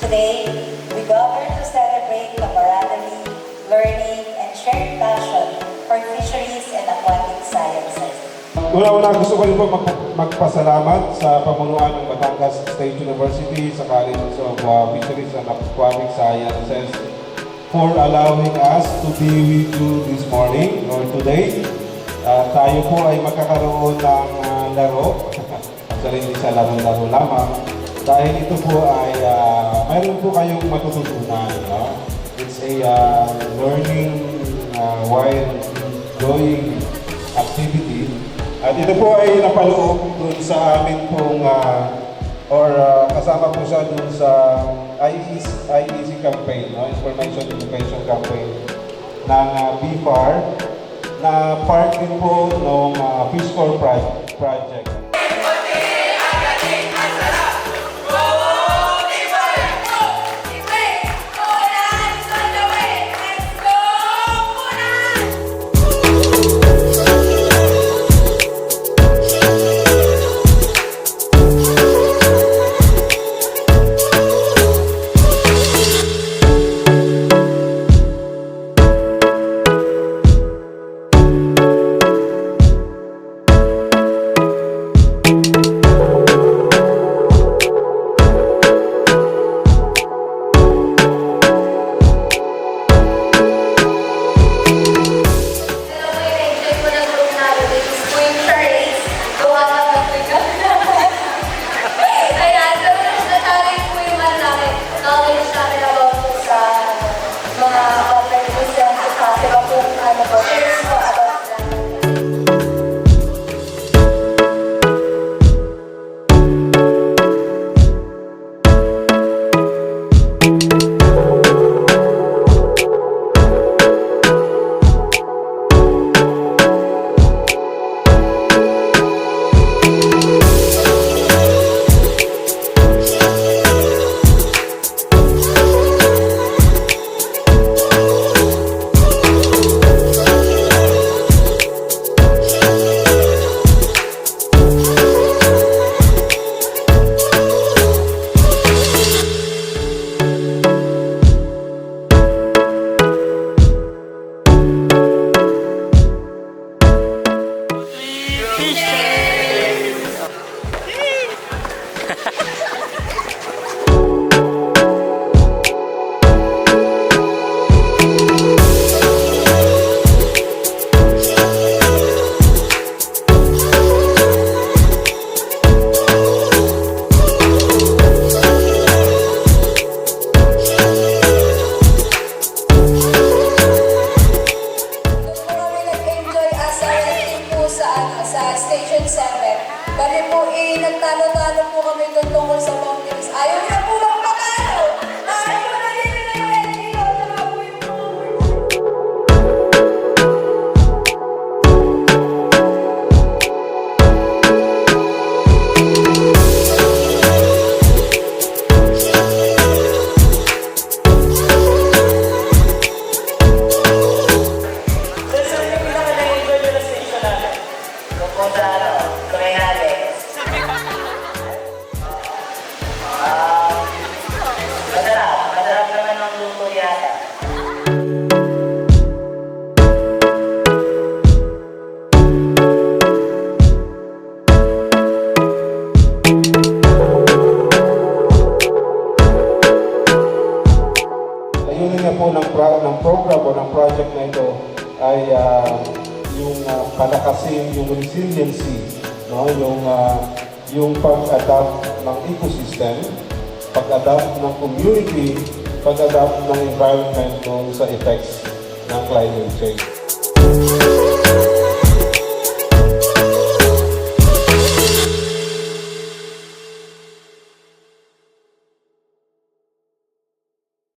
Today, we gather to celebrate camaraderie, learning, and shared passion for fisheries and aquatic sciences. Una-una gusto ko rin po magpasalamat sa pamunuan ng Batangas State University sa College of Fisheries and Aquatic Sciences for allowing us to be with you this morning or today. Tayo po ay magkakaroon ng laro. Actually, hindi sa laro-laro lamang. Dahil ito po ay mayroon po kayong matututunan. It's a learning while doing activity. At ito po ay napaloob dun sa amin pong kasama po siya dun sa IEC campaign, Information Education Campaign ng BFAR na part din po ng Fish Corps project. Station 7. Bali po, nagtalo-talo po kami doon tungkol sa mountains. Ayaw na po magpatalo! Ayaw po na din na yung NGO. Saka po yung Masarap naman ang luto yata. Layunin na po ng program o ng project na ito ay yung palakasin, yung resiliency, yung pag-adapt ng ecosystem, pag-adapt ng community, pag-adapt ng environment sa effects ng climate change.